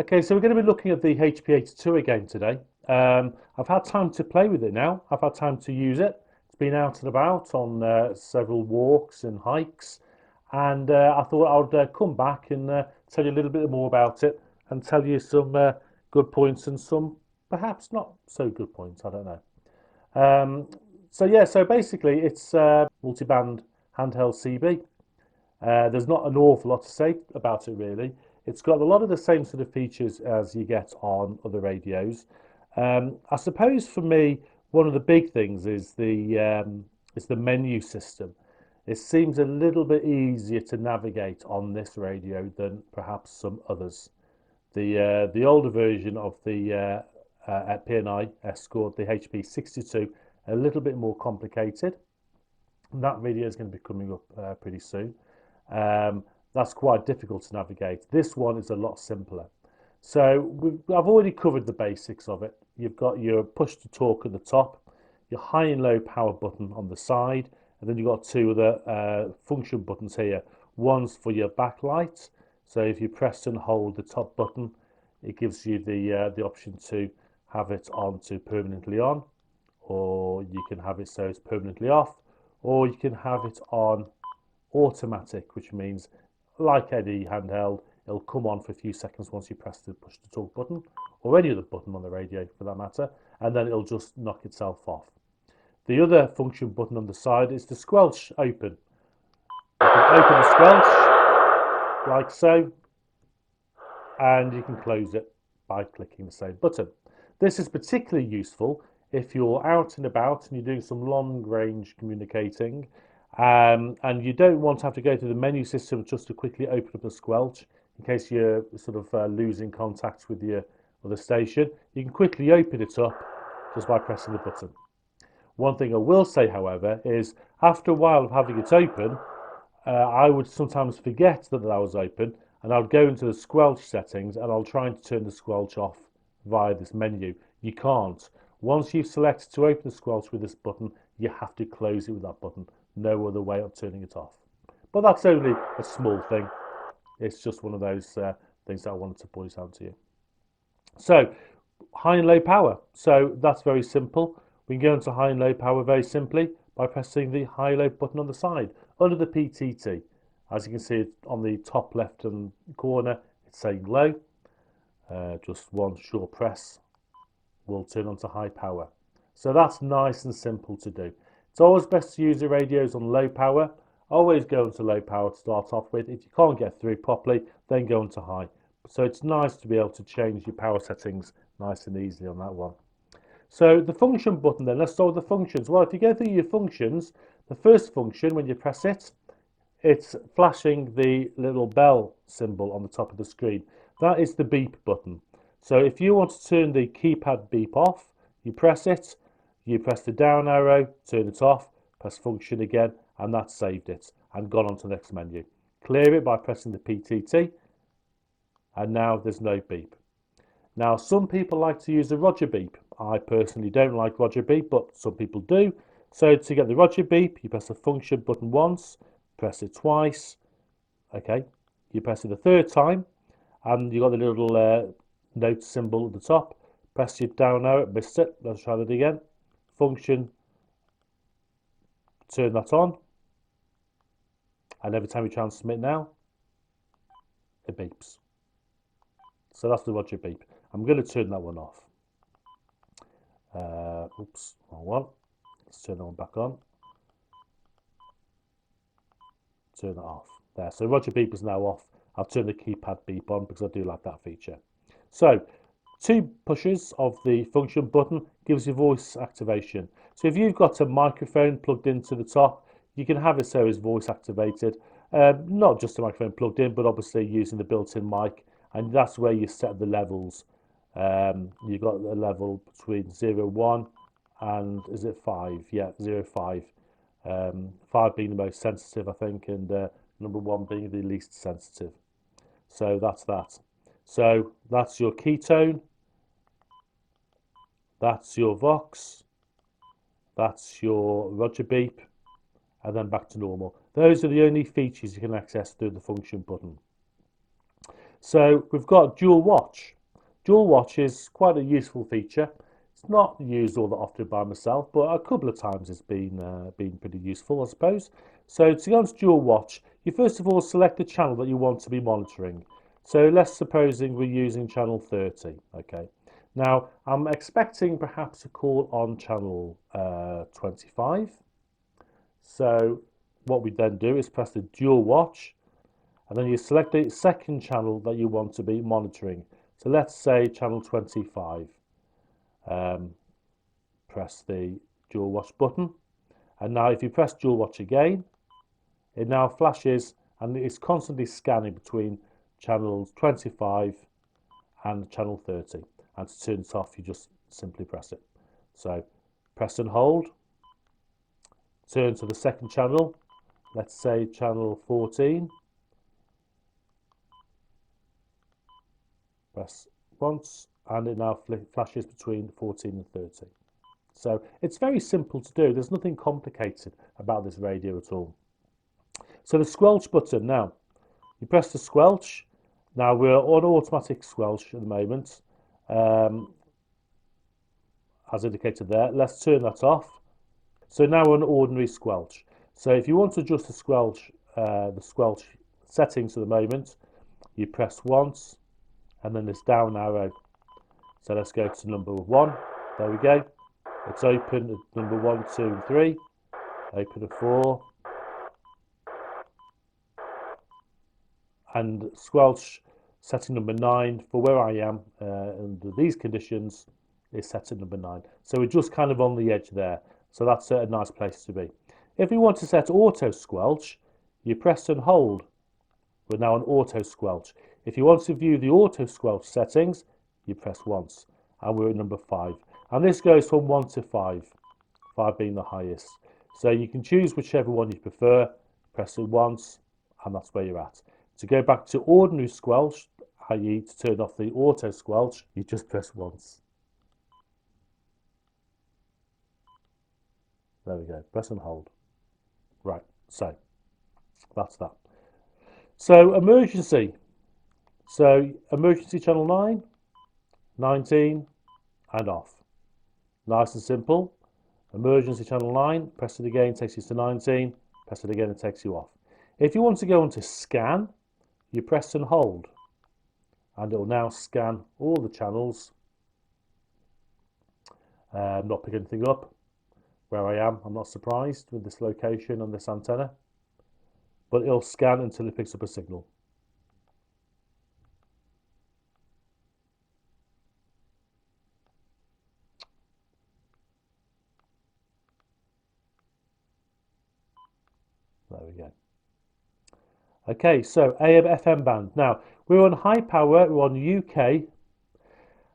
Okay, so we're going to be looking at the HP82 again today. I've had time to play with it now. I've had time to use it. It's been out and about on several walks and hikes, and I thought I would come back and tell you a little bit more about it and tell you some good points and some perhaps not so good points. I don't know. Um, so yeah, so basically it's multi-band handheld CB. There's not an awful lot to say about it really. It's got a lot of the same sort of features as you get on other radios. I suppose for me, one of the big things is the menu system. It seems a little bit easier to navigate on this radio than perhaps some others. The older version of the PNI Escort, the HP62, a little bit more complicated. That video is going to be coming up pretty soon. Um, that's quite difficult to navigate. This one is a lot simpler. So I've already covered the basics of it. You've got your push to talk at the top, your high and low power button on the side, and then you've got two other function buttons here. One's for your backlight. So if you press and hold the top button, it gives you the option to have it on to permanently on, or you can have it so it's permanently off, or you can have it on automatic, which means like any handheld, it'll come on for a few seconds once you press the push to talk button, or any other button on the radio for that matter, and then it'll just knock itself off. The other function button on the side is the squelch open. You can open the squelch like so, and you can close it by clicking the same button. This is particularly useful if you're out and about and you're doing some long range communicating, and you don't want to have to go through the menu system just to quickly open up the squelch in case you're sort of losing contact with your other station. You can quickly open it up just by pressing the button. One thing I will say, however, is after a while of having it open, I would sometimes forget that that was open, and I'll go into the squelch settings and I'll try and turn the squelch off via this menu. You can't. Once you've selected to open the squelch with this button, you have to close it with that button. No other way of turning it off. But that's only a small thing. It's just one of those things that I wanted to point out to you. So, high and low power. So that's very simple. We can go into high and low power very simply by pressing the high low button on the side under the PTT. As you can see on the top left hand corner, it's saying low. Just one short press will turn on to high power. So that's nice and simple to do. It's always best to use the radios on low power. Always go into low power to start off with. If you can't get through properly, then go into high. So it's nice to be able to change your power settings nice and easily on that one. So the function button then, let's start with the functions. Well, if you go through your functions, the first function, when you press it, it's flashing the little bell symbol on the top of the screen. That is the beep button. So if you want to turn the keypad beep off, you press it, you press the down arrow, turn it off, press function again, and that's saved it and gone on to the next menu. Clear it by pressing the PTT, and now there's no beep. Now, some people like to use the Roger beep. I personally don't like Roger beep, but some people do. So to get the Roger beep, you press the function button once, press it twice, okay. You press it the third time, and you got the little note symbol at the top. Press your down arrow, missed it. Let's try that again. Function, turn that on, and every time you transmit now, it beeps. So that's the Roger beep. I'm going to turn that one off. Oops, wrong one. Let's turn that one back on. Turn that off. There, so Roger beep is now off. I've turned the keypad beep on because I do like that feature. So, two pushes of the function button gives you voice activation. So if you've got a microphone plugged into the top, you can have it so it's voice activated. Not just a microphone plugged in, but obviously using the built-in mic, and that's where you set the levels. You've got a level between 0, 1 and is it 5? Yeah, 0, 5. 5 being the most sensitive, I think, and number 1 being the least sensitive. So that's that. So that's your ketone, that's your Vox, that's your Roger beep, and then back to normal. Those are the only features you can access through the function button. So we've got dual watch. Dual watch is quite a useful feature. It's not used all that often by myself, but a couple of times it's been pretty useful, I suppose. So to go into dual watch, you first of all select the channel that you want to be monitoring. So let's supposing we're using channel 30. Okay. Now I'm expecting perhaps a call on channel 25. So what we then do is press the dual watch, and then you select the second channel that you want to be monitoring. So let's say channel 25. Press the dual watch button, and now if you press dual watch again, it now flashes and it's constantly scanning between channels 25 and channel 30. And to turn it off, you just simply press it. So press and hold, turn to the second channel, let's say channel 14, press once, and it now flashes between 14 and 30. So it's very simple to do. There's nothing complicated about this radio at all. So the squelch button now, you press the squelch. Now we're on automatic squelch at the moment, as indicated there. Let's turn that off. So now we're on ordinary squelch. So if you want to adjust the squelch settings at the moment, you press once and then this down arrow. So let's go to number 1. There we go. It's open at number 1, 2, and 3. Open at 4. And squelch setting number 9 for where I am under these conditions is set at number 9. So we're just kind of on the edge there. So that's a nice place to be. If we want to set auto squelch, you press and hold. We're now on auto squelch. If you want to view the auto squelch settings, you press once, and we're at number 5. And this goes from 1 to 5, 5 being the highest. So you can choose whichever one you prefer, press it once, and that's where you're at. To go back to ordinary squelch, i.e. to turn off the auto squelch, you just press once. There we go, press and hold. Right, so that's that. So emergency. So emergency channel 9, 19, and off. Nice and simple. Emergency channel 9, press it again, takes you to 19, press it again, it takes you off. If you want to go on to scan, you press and hold, and it will now scan all the channels. Not pick anything up where I am. I'm not surprised with this location and this antenna, but it'll scan until it picks up a signal. There we go. Okay, so AM FM band. Now we're on high power, we're on UK,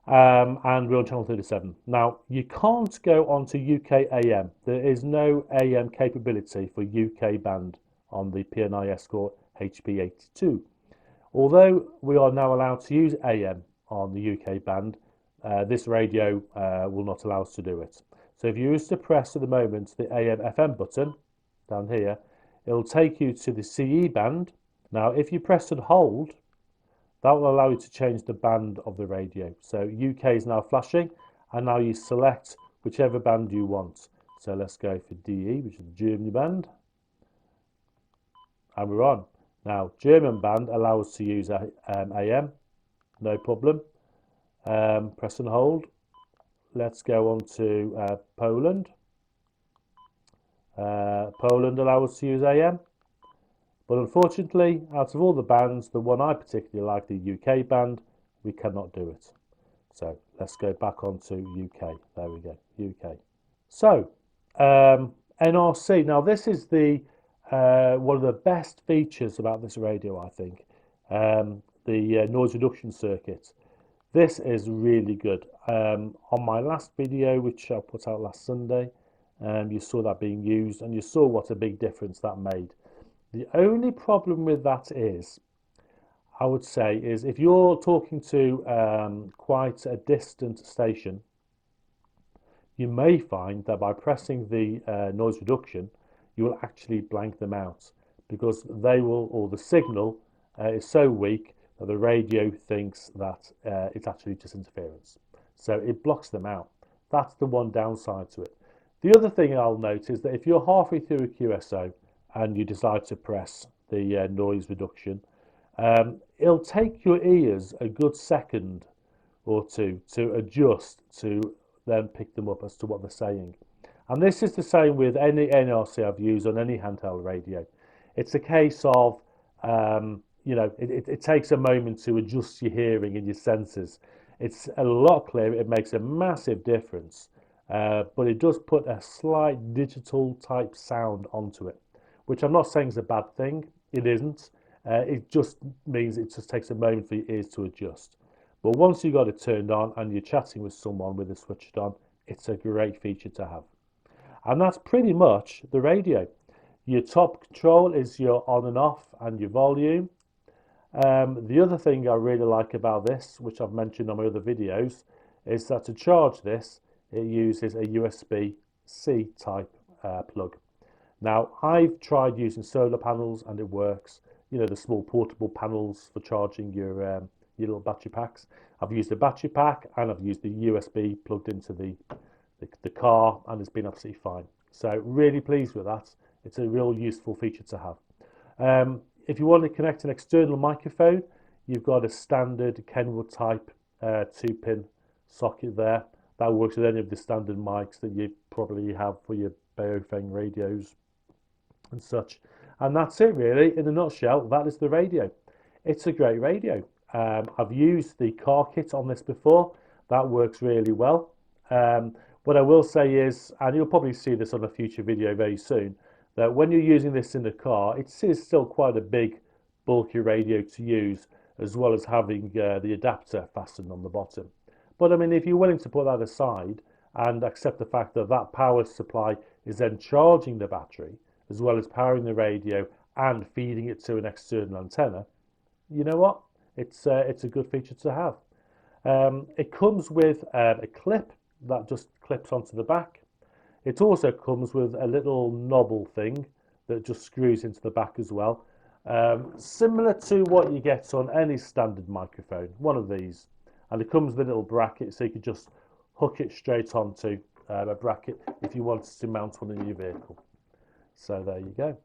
and we're on channel 37. Now you can't go onto UK AM. There is no AM capability for UK band on the PNI Escort HP82. Although we are now allowed to use AM on the UK band, this radio will not allow us to do it. So if you use to press at the moment the AM FM button down here, it'll take you to the CE band. Now if you press and hold, that will allow you to change the band of the radio. So UK is now flashing, and now you select whichever band you want. So let's go for DE, which is the Germany band, and we're on. Now German band allows us to use AM, no problem. Press and hold. Let's go on to Poland. Poland allows us to use AM. But unfortunately, out of all the bands, the one I particularly like, the UK band, we cannot do it. So let's go back onto UK. There we go, UK. So NRC. Now this is the one of the best features about this radio, I think. The noise reduction circuit. This is really good. On my last video, which I put out last Sunday, you saw that being used, and you saw what a big difference that made. The only problem with that is, I would say, is if you're talking to quite a distant station, you may find that by pressing the noise reduction, you will actually blank them out, because they will, or the signal is so weak that the radio thinks that it's actually just interference. So it blocks them out. That's the one downside to it. The other thing I'll note is that if you're halfway through a QSO and you decide to press the noise reduction, it'll take your ears a good second or two to adjust to then pick them up as to what they're saying. And this is the same with any NRC I've used on any handheld radio. It's a case of, it takes a moment to adjust your hearing and your senses. It's a lot clearer. It makes a massive difference, but it does put a slight digital type sound onto it, which I'm not saying is a bad thing. It isn't. It just means it just takes a moment for your ears to adjust. But once you've got it turned on and you're chatting with someone with it switched on, it's a great feature to have. And that's pretty much the radio. Your top control is your on and off and your volume. The other thing I really like about this, which I've mentioned on my other videos, is that to charge this, it uses a USB-C type plug. Now, I've tried using solar panels and it works. You know, the small portable panels for charging your little battery packs. I've used the battery pack and I've used the USB plugged into the car, and it's been absolutely fine. So really pleased with that. It's a real useful feature to have. If you want to connect an external microphone, you've got a standard Kenwood type 2-pin socket there. That works with any of the standard mics that you probably have for your Baofeng radios and such. And that's it really, in a nutshell. That is the radio. It's a great radio. I've used the car kit on this before. That works really well. What I will say is, and you'll probably see this on a future video very soon, that when you're using this in the car, it is still quite a big, bulky radio to use, as well as having the adapter fastened on the bottom. But I mean, if you're willing to put that aside and accept the fact that that power supply is then charging the battery, as well as powering the radio and feeding it to an external antenna, you know what? It's a good feature to have. It comes with a clip that just clips onto the back. It also comes with a little knobble thing that just screws into the back as well. Similar to what you get on any standard microphone, one of these. And it comes with a little bracket, so you can just hook it straight onto a bracket if you wanted to mount one in your vehicle. So there you go.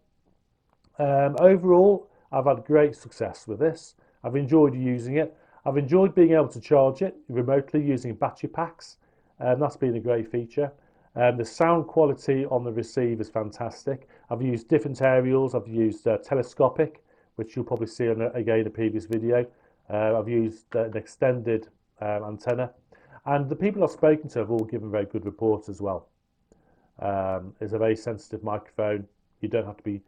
Overall, I've had great success with this. I've enjoyed using it. I've enjoyed being able to charge it remotely using battery packs. That's been a great feature. The sound quality on the receive is fantastic. I've used different aerials. I've used telescopic, which you'll probably see on again a previous video. I've used an extended antenna, and the people I've spoken to have all given very good reports as well. It's a very sensitive microphone. You don't have to be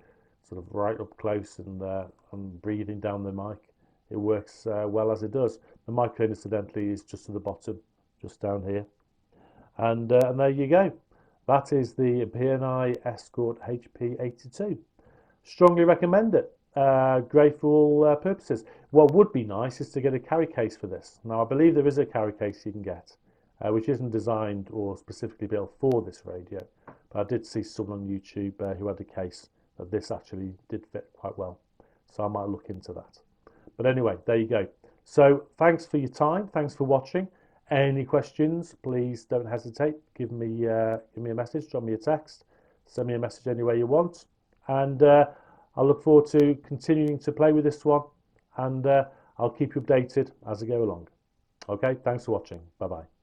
sort of right up close and breathing down the mic. It works well as it does. The microphone, incidentally, is just to the bottom, just down here. And there you go. That is the PNI Escort HP82. Strongly recommend it. Great for all purposes. What would be nice is to get a carry case for this. Now, I believe there is a carry case you can get, which isn't designed or specifically built for this radio. But I did see someone on YouTube who had a case that this actually did fit quite well. So I might look into that. But anyway, there you go. So thanks for your time. Thanks for watching. Any questions, please don't hesitate. Give me a message, drop me a text, send me a message any way you want. And I look forward to continuing to play with this one. And I'll keep you updated as I go along. Okay, thanks for watching. Bye-bye.